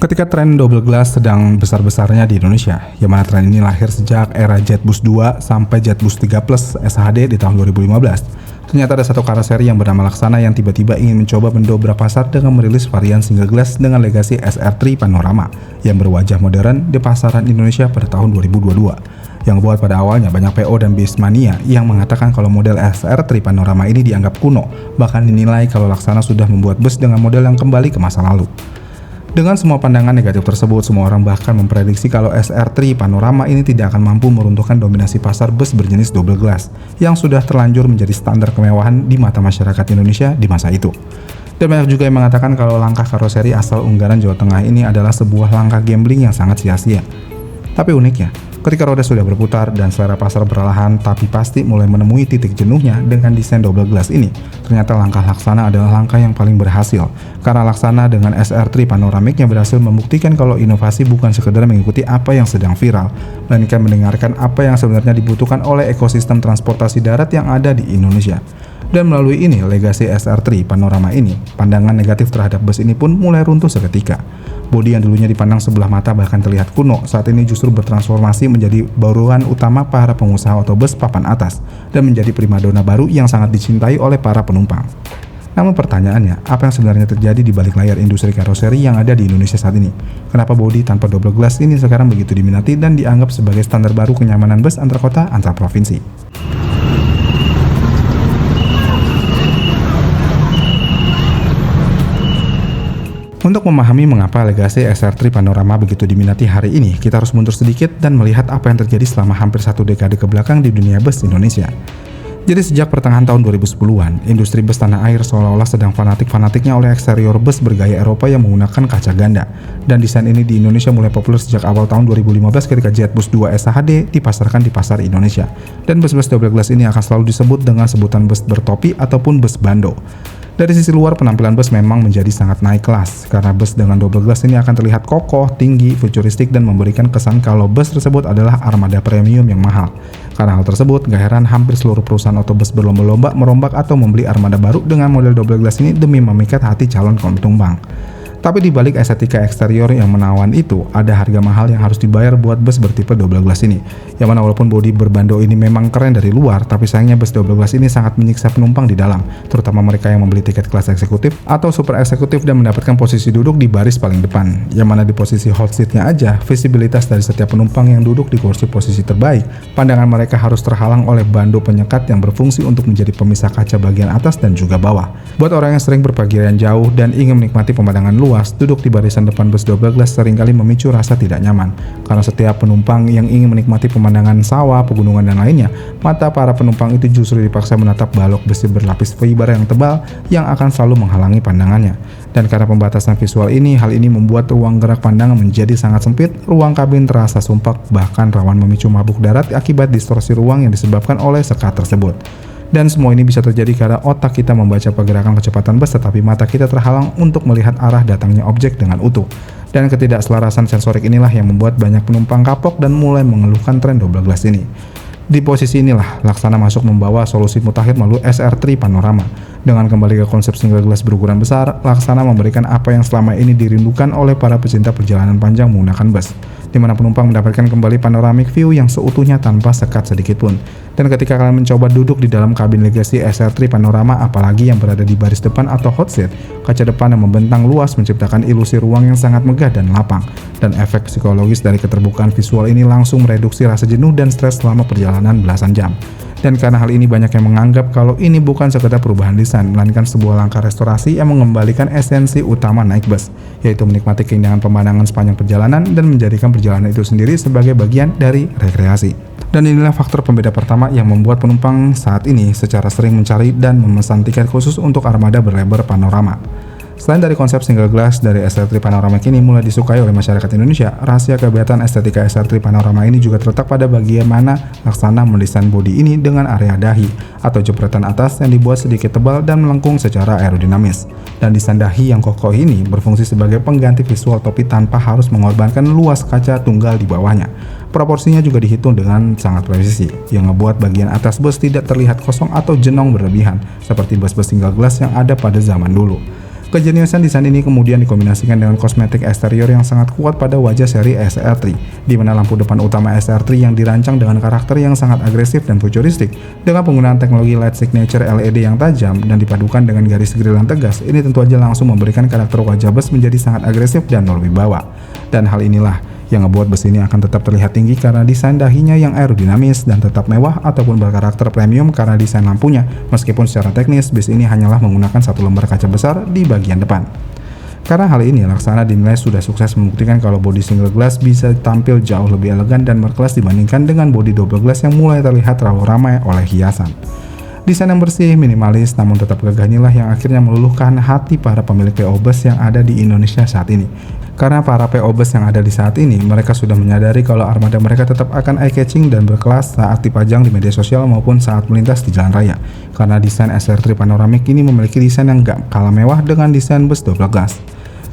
Ketika tren double glass sedang besar-besarnya di Indonesia, yang mana tren ini lahir sejak era JetBoost 2 sampai JetBoost 3 Plus SHD di tahun 2015, ternyata ada satu karoseri yang bernama Laksana yang tiba-tiba ingin mencoba mendobrak pasar dengan merilis varian single glass dengan legasi SR3 Panorama yang berwajah modern di pasaran Indonesia pada tahun 2022. Yang buat pada awalnya banyak PO dan bismania yang mengatakan kalau model SR3 Panorama ini dianggap kuno, bahkan dinilai kalau Laksana sudah membuat bus dengan model yang kembali ke masa lalu. Dengan semua pandangan negatif tersebut, semua orang bahkan memprediksi kalau SR3 Panorama ini tidak akan mampu meruntuhkan dominasi pasar bus berjenis double glass yang sudah terlanjur menjadi standar kemewahan di mata masyarakat Indonesia di masa itu. Dan banyak juga yang mengatakan kalau langkah karoseri asal Ungaran Jawa Tengah ini adalah sebuah langkah gambling yang sangat sia-sia. Tapi uniknya, ketika roda sudah berputar dan selera pasar perlahan tapi pasti mulai menemui titik jenuhnya dengan desain double glass ini, ternyata langkah Laksana adalah langkah yang paling berhasil. Karena Laksana dengan SR3 panoramiknya berhasil membuktikan kalau inovasi bukan sekedar mengikuti apa yang sedang viral, melainkan mendengarkan apa yang sebenarnya dibutuhkan oleh ekosistem transportasi darat yang ada di Indonesia. Dan melalui ini, legasi SR3 Panorama ini, pandangan negatif terhadap bus ini pun mulai runtuh seketika. Bodi yang dulunya dipandang sebelah mata bahkan terlihat kuno, saat ini justru bertransformasi menjadi buruan utama para pengusaha otobus papan atas dan menjadi primadona baru yang sangat dicintai oleh para penumpang. Namun pertanyaannya, apa yang sebenarnya terjadi di balik layar industri karoseri yang ada di Indonesia saat ini? Kenapa bodi tanpa double glass ini sekarang begitu diminati dan dianggap sebagai standar baru kenyamanan bus antar kota antar provinsi? Untuk memahami mengapa legasi SR3 Panorama begitu diminati hari ini, kita harus mundur sedikit dan melihat apa yang terjadi selama hampir satu dekade ke belakang di dunia bus Indonesia. Jadi sejak pertengahan tahun 2010-an, industri bus tanah air seolah-olah sedang fanatik-fanatiknya oleh eksterior bus bergaya Eropa yang menggunakan kaca ganda. Dan desain ini di Indonesia mulai populer sejak awal tahun 2015 ketika JetBoost 2 SHD dipasarkan di pasar Indonesia. Dan bus-bus double glass ini akan selalu disebut dengan sebutan bus bertopi ataupun bus bando. Dari sisi luar, penampilan bus memang menjadi sangat naik kelas, karena bus dengan double glass ini akan terlihat kokoh, tinggi, futuristik, dan memberikan kesan kalau bus tersebut adalah armada premium yang mahal. Karena hal tersebut, gak heran hampir seluruh perusahaan otobus berlomba-lomba merombak atau membeli armada baru dengan model double glass ini demi memikat hati calon penumpang. Tapi di balik estetika eksterior yang menawan itu, ada harga mahal yang harus dibayar buat bus bertipe double glass ini. Yang mana walaupun bodi berbando ini memang keren dari luar, tapi sayangnya bus double glass ini sangat menyiksa penumpang di dalam, terutama mereka yang membeli tiket kelas eksekutif atau super eksekutif dan mendapatkan posisi duduk di baris paling depan. Yang mana di posisi hot seat-nya aja, visibilitas dari setiap penumpang yang duduk di kursi posisi terbaik, pandangan mereka harus terhalang oleh bando penyekat yang berfungsi untuk menjadi pemisah kaca bagian atas dan juga bawah. Buat orang yang sering berpergian jauh dan ingin menikmati pemandangan luas, duduk di barisan depan bus double glass seringkali memicu rasa tidak nyaman. Karena setiap penumpang yang ingin menikmati pemandangan sawah, pegunungan, dan lainnya, mata para penumpang itu justru dipaksa menatap balok besi berlapis fiber yang tebal yang akan selalu menghalangi pandangannya. Dan karena pembatasan visual ini, hal ini membuat ruang gerak pandangan menjadi sangat sempit, ruang kabin terasa sumpek, bahkan rawan memicu mabuk darat akibat distorsi ruang yang disebabkan oleh sekat tersebut. Dan semua ini bisa terjadi karena otak kita membaca pergerakan kecepatan bus tetapi mata kita terhalang untuk melihat arah datangnya objek dengan utuh. Dan ketidakselarasan sensorik inilah yang membuat banyak penumpang kapok dan mulai mengeluhkan tren double glass ini. Di posisi inilah, Laksana masuk membawa solusi mutakhir melalui SR3 Panorama. Dengan kembali ke konsep single glass berukuran besar, Laksana memberikan apa yang selama ini dirindukan oleh para pecinta perjalanan panjang menggunakan bus, di mana penumpang mendapatkan kembali panoramic view yang seutuhnya tanpa sekat sedikitpun. Dan ketika kalian mencoba duduk di dalam kabin legasi SR3 Panorama, apalagi yang berada di baris depan atau hot seat, kaca depan yang membentang luas menciptakan ilusi ruang yang sangat megah dan lapang. Dan efek psikologis dari keterbukaan visual ini langsung mereduksi rasa jenuh dan stres selama perjalanan belasan jam. Dan karena hal ini banyak yang menganggap kalau ini bukan sekedar perubahan desain, melainkan sebuah langkah restorasi yang mengembalikan esensi utama naik bus, yaitu menikmati keindahan pemandangan sepanjang perjalanan dan menjadikan perjalanan itu sendiri sebagai bagian dari rekreasi. Dan inilah faktor pembeda pertama yang membuat penumpang saat ini secara sering mencari dan memesan tiket khusus untuk armada berlebar panorama. Selain dari konsep single glass dari SR3 Panoramic ini mulai disukai oleh masyarakat Indonesia, rahasia kehebasan estetika SR3 Panorama ini juga terletak pada bagian mana Laksana mendesain bodi ini dengan area dahi atau jepretan atas yang dibuat sedikit tebal dan melengkung secara aerodinamis. Dan desain dahi yang kokoh ini berfungsi sebagai pengganti visual topi tanpa harus mengorbankan luas kaca tunggal di bawahnya. Proporsinya juga dihitung dengan sangat presisi, yang ngebuat bagian atas bus tidak terlihat kosong atau jenong berlebihan, seperti bus-bus single glass yang ada pada zaman dulu. Kejeniusan desain ini kemudian dikombinasikan dengan kosmetik eksterior yang sangat kuat pada wajah seri SR3, di mana lampu depan utama SR3 yang dirancang dengan karakter yang sangat agresif dan futuristik, dengan penggunaan teknologi light signature LED yang tajam dan dipadukan dengan garis grill yang tegas. Ini tentu aja langsung memberikan karakter wajah bus menjadi sangat agresif dan berwibawa. Dan hal inilah yang ngebuat bus ini akan tetap terlihat tinggi karena desain dahinya yang aerodinamis dan tetap mewah ataupun berkarakter premium karena desain lampunya, meskipun secara teknis bus ini hanyalah menggunakan satu lembar kaca besar di bagian depan. Karena hal ini, Laksana dinilai sudah sukses membuktikan kalau bodi single glass bisa tampil jauh lebih elegan dan berkelas dibandingkan dengan bodi double glass yang mulai terlihat terlalu ramai oleh hiasan. Desain yang bersih, minimalis, namun tetap gagah inilah yang akhirnya meluluhkan hati para pemilik PO Bus yang ada di Indonesia saat ini. Karena para PO Bus yang ada di saat ini, mereka sudah menyadari kalau armada mereka tetap akan eye-catching dan berkelas saat dipajang di media sosial maupun saat melintas di jalan raya. Karena desain SR3 Panoramic ini memiliki desain yang gak kalah mewah dengan desain bus double glass.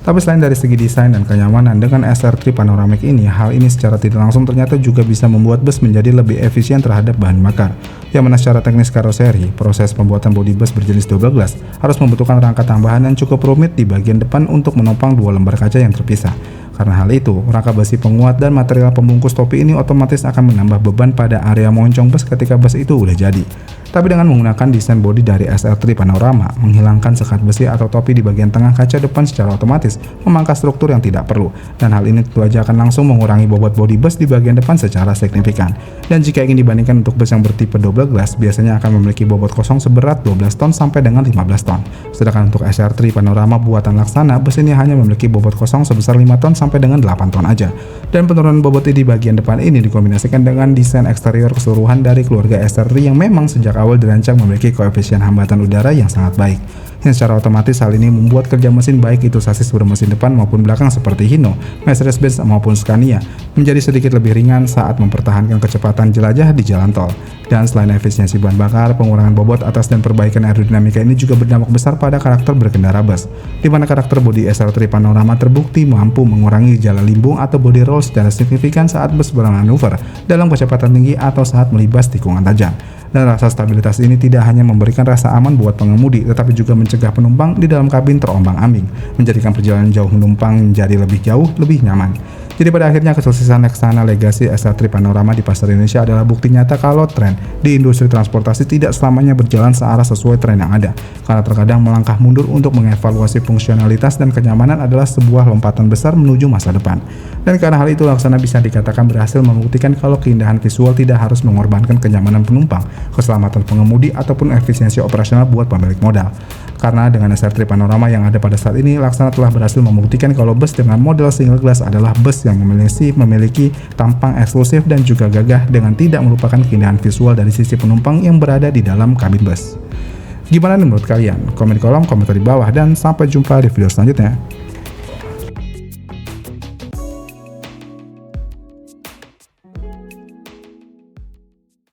Tapi selain dari segi desain dan kenyamanan, dengan SR3 Panoramic ini, hal ini secara tidak langsung ternyata juga bisa membuat bus menjadi lebih efisien terhadap bahan bakar. Yang mana secara teknis karoseri, proses pembuatan bodi bus berjenis double glass harus membutuhkan rangka tambahan yang cukup rumit di bagian depan untuk menopang dua lembar kaca yang terpisah. Karena hal itu, rangka besi penguat dan material pembungkus topi ini otomatis akan menambah beban pada area moncong bus ketika bus itu udah jadi. Tapi dengan menggunakan desain bodi dari SR3 Panorama, menghilangkan sekat besi atau topi di bagian tengah kaca depan secara otomatis, memangkas struktur yang tidak perlu. Dan hal ini tentu aja akan langsung mengurangi bobot bodi bus di bagian depan secara signifikan. Dan jika ingin dibandingkan untuk bus yang bertipe double glass, biasanya akan memiliki bobot kosong seberat 12 ton sampai dengan 15 ton. Sedangkan untuk SR3 Panorama buatan Laksana, bus ini hanya memiliki bobot kosong sebesar 5 ton sampai dengan 8 ton aja. Dan penurunan bobot di bagian depan ini dikombinasikan dengan desain eksterior keseluruhan dari keluarga SR3 yang memang sejak awal dirancang memiliki koefisien hambatan udara yang sangat baik. Yang secara otomatis hal ini membuat kerja mesin baik itu sasis bermesin depan maupun belakang seperti Hino, Mercedes-Benz maupun Scania menjadi sedikit lebih ringan saat mempertahankan kecepatan jelajah di jalan tol. Dan selain efisiensi bahan bakar, pengurangan bobot atas dan perbaikan aerodinamika ini juga berdampak besar pada karakter berkendara bus, di mana karakter bodi SR3 Panorama terbukti mampu mengurangi gejala limbung atau body roll secara signifikan saat bus bermanuver dalam kecepatan tinggi atau saat melibas tikungan tajam. Dan rasa stabilitas ini tidak hanya memberikan rasa aman buat pengemudi, tetapi juga mencegah penumpang di dalam kabin terombang-ambing, menjadikan perjalanan jauh penumpang menjadi lebih jauh, lebih nyaman. Jadi pada akhirnya kesuksesan Laksana Legacy SR3 Panorama di pasar Indonesia adalah bukti nyata kalau tren di industri transportasi tidak selamanya berjalan searah sesuai tren yang ada. Karena terkadang melangkah mundur untuk mengevaluasi fungsionalitas dan kenyamanan adalah sebuah lompatan besar menuju masa depan. Dan karena hal itu Laksana bisa dikatakan berhasil membuktikan kalau keindahan visual tidak harus mengorbankan kenyamanan penumpang, keselamatan pengemudi, ataupun efisiensi operasional buat pemilik modal. Karena dengan SR3 Panorama yang ada pada saat ini, Laksana telah berhasil membuktikan kalau bus dengan model single glass adalah bus yang memiliki tampang eksklusif dan juga gagah dengan tidak melupakan keindahan visual dari sisi penumpang yang berada di dalam kabin bus. Gimana nih menurut kalian? Komen di kolom komentar di bawah dan sampai jumpa di video selanjutnya.